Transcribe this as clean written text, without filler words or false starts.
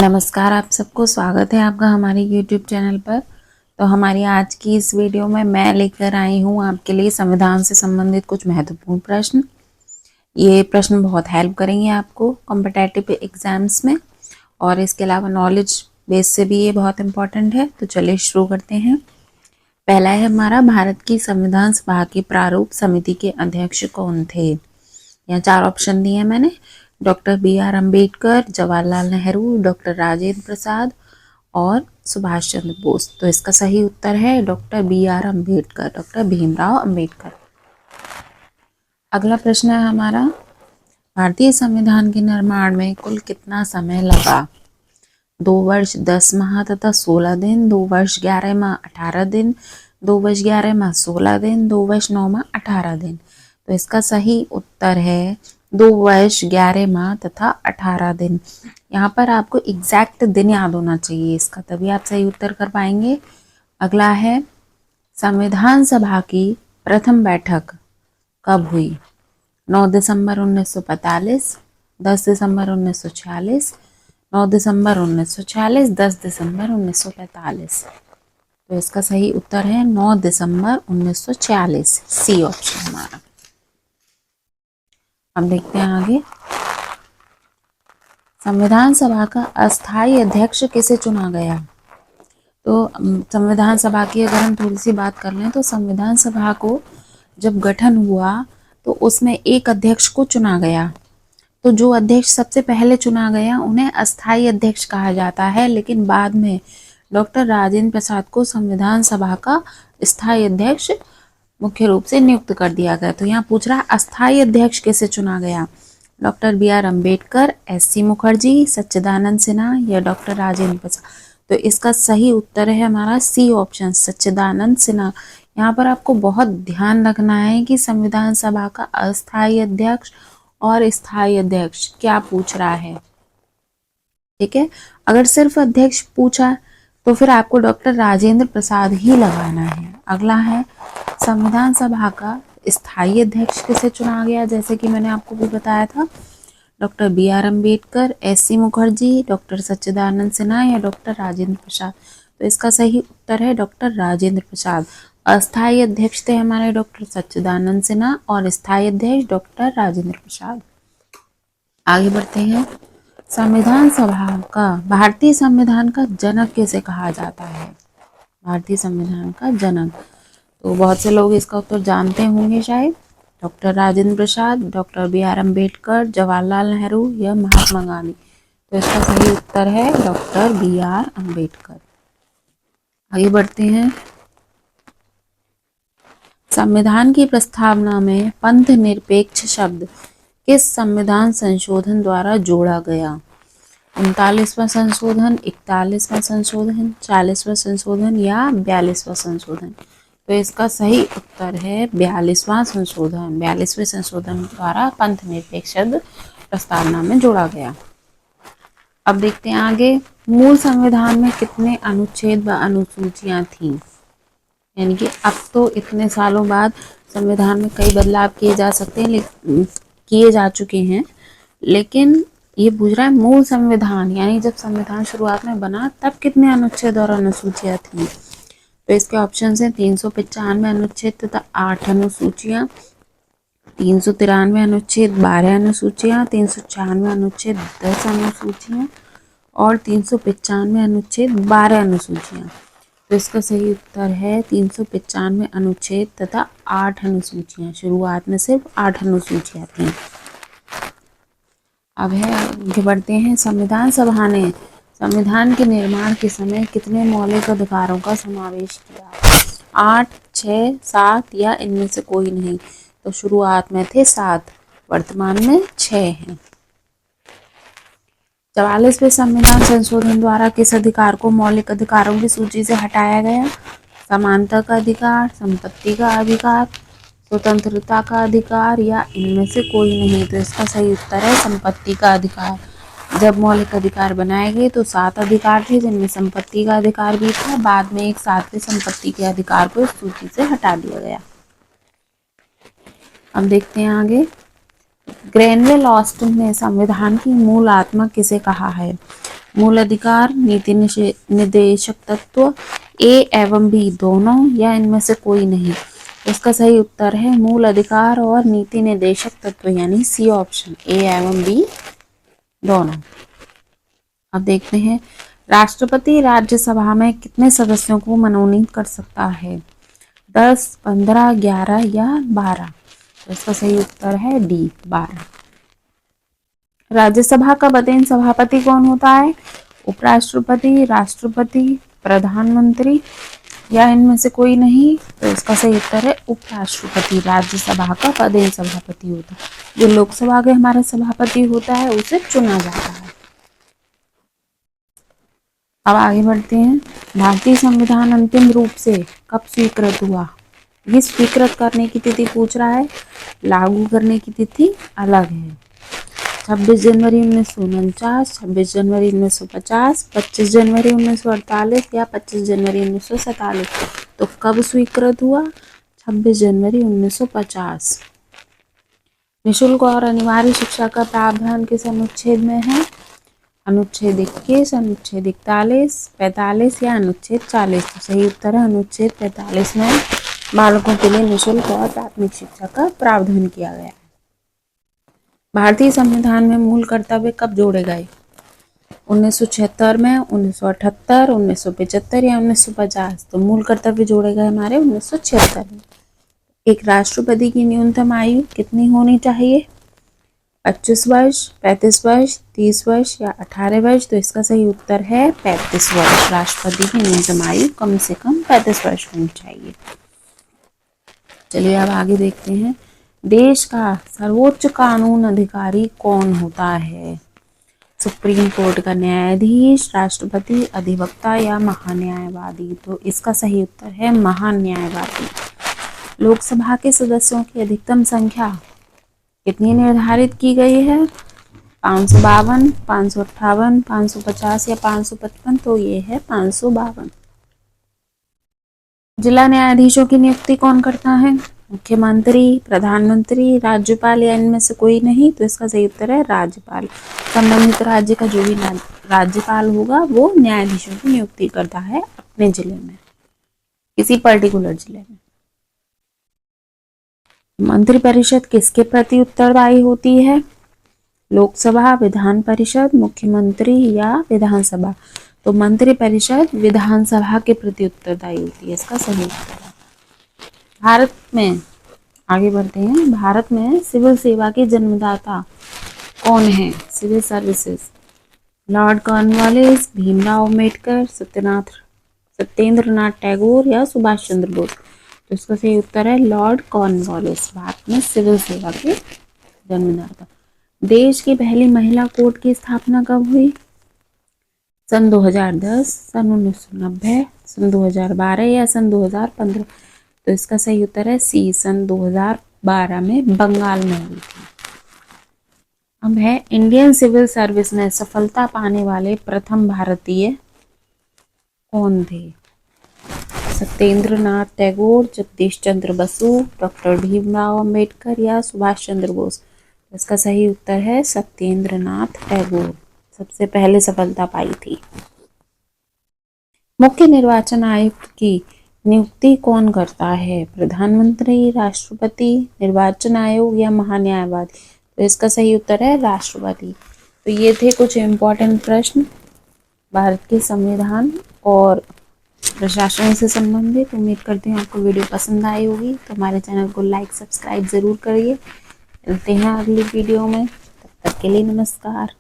नमस्कार, आप सबको स्वागत है आपका हमारे YouTube चैनल पर। तो हमारी आज की इस वीडियो में मैं लेकर आई हूँ आपके लिए संविधान से संबंधित कुछ महत्वपूर्ण प्रश्न। ये प्रश्न बहुत हेल्प करेंगे आपको कॉम्पिटिटिव एग्जाम्स में, और इसके अलावा नॉलेज बेस से भी ये बहुत इम्पोर्टेंट है। तो चलिए शुरू करते हैं। पहला है हमारा, भारत की संविधान सभा की प्रारूप समिति के अध्यक्ष कौन थे? यहाँ 4 ऑप्शन दिए हैं मैंने। Doctor BR Ambedkar, Jawaharlal Nehru, doctor Rajendra Prasad और सुभाष चंद्र बोस। तो इसका सही उत्तर है doctor BR Ambedkar, doctor Bhimrao Ambedkar. अगला प्रश्न है हमारा, भारतीय संविधान के निर्माण में कुल कितना समय लगा? 2 वर्ष 10 माह तथा 16 दिन, 2 वर्ष 11 माह 18 दिन, 2 वर्ष 11 माह 16 दिन, 2 वर्ष 9 माह 18 दिन। तो इसका सही उत्तर है 2 वर्ष 11 माह तथा 18 दिन। यहाँ पर आपको एग्जैक्ट दिन याद होना चाहिए इसका, तभी आप सही उत्तर कर पाएंगे। अगला है, संविधान सभा की प्रथम बैठक कब हुई? 9 दिसंबर 1945, 10 दिसंबर 1946, 9 दिसंबर 1946, 10 दिसंबर 1945। तो इसका सही उत्तर है 9 दिसंबर 1946, सी ऑप्शन हमारा। अब देखते हैं आगे, संविधान सभा का अस्थायी अध्यक्ष किसे चुना गया? तो संविधान सभा की अगर हम थोड़ी सी बात कर लें तो संविधान सभा को जब गठन हुआ तो उसमें एक अध्यक्ष को चुना गया। तो जो अध्यक्ष सबसे पहले चुना गया उन्हें अस्थायी अध्यक्ष कहा जाता है, लेकिन बाद में डॉक्टर राजेंद्र प्रसाद को संविधान सभा का स्थायी अध्यक्ष मुख्य रूप से नियुक्त कर दिया गया। तो यहाँ पूछ रहा है अस्थायी अध्यक्ष किसे चुना गया? Doctor BR Ambedkar, SC Mukherjee, Sachchidanand Sinha या डॉक्टर राजेंद्र प्रसाद। तो इसका सही उत्तर है हमारा सी ऑप्शन, सच्चिदानंद सिन्हा। यहाँ पर आपको बहुत ध्यान रखना है कि संविधान सभा का अस्थायी अध्यक्ष और स्थायी अध्यक्ष क्या पूछ रहा है, ठीक है। अगर सिर्फ अध्यक्ष पूछा तो फिर आपको डॉक्टर राजेंद्र प्रसाद ही लगाना है। अगला है, संविधान सभा का स्थायी अध्यक्ष किसे चुना गया? जैसे कि मैंने आपको भी बताया था, doctor BR Ambedkar, SC Mukherjee, doctor Sachchidanand Sinha या डॉक्टर राजेंद्र प्रसाद। तो इसका सही उत्तर है डॉक्टर राजेंद्र प्रसाद। अस्थायी अध्यक्ष थे हमारे डॉक्टर सच्चिदानंद सिन्हा और स्थायी अध्यक्ष डॉक्टर राजेंद्र प्रसाद। आगे बढ़ते हैं, संविधान सभा का, भारतीय संविधान का जनक किसे कहा जाता है? भारतीय संविधान का जनक, तो बहुत से लोग इसका उत्तर जानते होंगे शायद। डॉक्टर राजेंद्र प्रसाद, डॉक्टर BR अम्बेडकर, जवाहरलाल नेहरू या महात्मा गांधी। तो इसका सही उत्तर है डॉक्टर BR अम्बेडकर। आगे बढ़ते हैं, संविधान की प्रस्तावना में पंथ निरपेक्ष शब्द किस संविधान संशोधन द्वारा जोड़ा गया? 39वां संशोधन, 41वां संशोधन, 40वां संशोधन या 42वां संशोधन। तो इसका सही उत्तर है 42वां संशोधन। 42वें संशोधन द्वारा पंथ निरपेक्ष शब्द प्रस्तावना में जोड़ा गया। अब देखते हैं आगे, मूल संविधान में कितने अनुच्छेद व अनुसूचियां थीं? यानी कि अब तो इतने सालों बाद संविधान में कई बदलाव किए जा सकते हैं, किए जा चुके हैं, लेकिन ये पूछ रहा है मूल संविधान, यानी जब संविधान शुरुआत में बना तब कितने अनुच्छेद और अनुसूचियां थी। तो इसके ऑप्शन है 395 अनुच्छेद तथा 8 अनुसूचियां, 393 अनुच्छेद 12 अनुसूचियां, 396 अनुच्छेद 10 अनुसूचियां और 395 अनुच्छेद 12 अनुसूचियां। तो इसका सही उत्तर है 395 अनुच्छेद तथा 8 अनुसूचियां। शुरुआत में सिर्फ 8 अनुसूचियां थी। अब है, आगे बढ़ते हैं, संविधान सभा ने संविधान के निर्माण के समय कितने मौलिक अधिकारों का समावेश किया? 8, 6, 7 या इनमें से कोई नहीं। तो शुरुआत में थे 7, वर्तमान में 6 हैं। 44वें संविधान संशोधन द्वारा किस अधिकार को मौलिक अधिकारों की सूची से हटाया गया? समानता का अधिकार, संपत्ति का अधिकार, स्वतंत्रता का अधिकार या इनमें से कोई नहीं। तो इसका सही उत्तर है संपत्ति का अधिकार। जब मौलिक अधिकार बनाए गए तो 7 अधिकार थे, जिनमें संपत्ति का अधिकार भी था। बाद में एक 7वें संपत्ति के अधिकार को इस सूची से हटा दिया गया। अब देखते हैं आगे, ग्रेनवेल ऑस्टिन ने संविधान की मूल आत्मा किसे कहा है? मूल अधिकार, नीति निर्देशक तत्व, ए एवं बी दोनों या इनमें से कोई नहीं। इसका सही उत्तर है मूल अधिकार और नीति निर्देशक तत्व यानी सी ऑप्शन, ए एवं बी दोनों। अब देखते हैं राष्ट्रपति राज्यसभा में कितने सदस्यों को मनोनीत कर सकता है, 10, 15, 11 या 12। तो इसका सही उत्तर है डी 12। राज्यसभा का बतौर सभापति कौन होता है, उपराष्ट्रपति, राष्ट्रपति, प्रधानमंत्री या इनमें से कोई नहीं। तो इसका सही उत्तर है उपराष्ट्रपति राज्यसभा का पदेन सभापति होता है। जो लोकसभा के हमारा सभापति होता है उसे चुना जाता है। अब आगे बढ़ते हैं। भारतीय संविधान अंतिम रूप से कब स्वीकृत हुआ, ये स्वीकृत करने की तिथि पूछ रहा है, लागू करने की तिथि अलग है। 26 जनवरी 1949, 26 जनवरी 1950, 25 जनवरी 1948 या 25 जनवरी 1947। तो कब स्वीकृत हुआ, 26 जनवरी 1950। निःशुल्क और अनिवार्य शिक्षा का प्रावधान किस अनुच्छेद में है, अनुच्छेद 21, अनुच्छेद 41, 45 या अनुच्छेद 40। तो सही उत्तर है अनुच्छेद 45 में बालकों के लिए निःशुल्क और प्राथमिक शिक्षा का प्रावधान किया गया है। भारतीय संविधान में मूल कर्तव्य कब जोड़े गए, 1976 में, 1978, 1975 या 1950। तो मूल कर्तव्य जोड़े गए हमारे 1976 में। एक राष्ट्रपति की न्यूनतम आयु कितनी होनी चाहिए, 25 वर्ष, 35 वर्ष, 30 वर्ष या 18 वर्ष। तो इसका सही उत्तर है 35 वर्ष। राष्ट्रपति की न्यूनतम आयु कम से कम 35 वर्ष होनी चाहिए। चलिए अब आगे देखते हैं। देश का सर्वोच्च कानून अधिकारी कौन होता है, सुप्रीम कोर्ट का न्यायाधीश, राष्ट्रपति, अधिवक्ता या महान्यायवादी। तो इसका सही उत्तर है महान्यायवादी। लोकसभा के सदस्यों की अधिकतम संख्या कितनी निर्धारित की गई है, 552, 558, 550 या 555। तो ये है 552। जिला न्यायाधीशों की नियुक्ति कौन करता है, मुख्यमंत्री, प्रधानमंत्री, राज्यपाल या इनमें से कोई नहीं। तो इसका सही उत्तर है राज्यपाल। संबंधित राज्य का जो भी राज्यपाल होगा वो न्यायाधीशों की नियुक्ति करता है अपने जिले में, किसी पर्टिकुलर जिले में। मंत्रिपरिषद किसके प्रति उत्तरदायी होती है, लोकसभा, विधान परिषद, मुख्यमंत्री या विधानसभा। तो मंत्रिपरिषद विधानसभा के प्रति उत्तरदायी होती है। इसका सही उत्तर है। भारत में आगे बढ़ते हैं। भारत में सिविल सेवा के जन्मदाता कौन है, civil services, Lord Cornwallis, Bhimrao Ambedkar, Satyendranath Tagore या सुभाष चंद्र बोस। तो इसका सही उत्तर है लॉर्ड कॉर्नवालिस। भारत में सिविल सेवा के जन्मदाता। देश की पहली महिला कोर्ट की स्थापना कब हुई, सन 2010, सन 1990, सन 2012 या सन 2015। तो इसका सही उत्तर है सी, सन 2012 में बंगाल में हुई थी। अब है इंडियन सिविल सर्विस में सफलता पाने वाले प्रथम भारतीय कौन थे, सत्येंद्रनाथ टैगोर, जगदीश चंद्र बसु, डॉक्टर भीमराव अम्बेडकर या सुभाष चंद्र बोस। इसका सही उत्तर है सत्येंद्रनाथ टैगोर, सबसे पहले सफलता पाई थी। मुख्य निर्वाचन आयुक्त की नियुक्ति कौन करता है, प्रधानमंत्री, राष्ट्रपति, निर्वाचन आयोग या महान्यायवादी। तो इसका सही उत्तर है राष्ट्रपति। तो ये थे कुछ इम्पोर्टेंट प्रश्न भारत के संविधान और प्रशासन से संबंधित। उम्मीद करती हूँ आपको वीडियो पसंद आई होगी। तो हमारे चैनल को लाइक सब्सक्राइब जरूर करिए। मिलते हैं अगली वीडियो में, तब तक के लिए नमस्कार।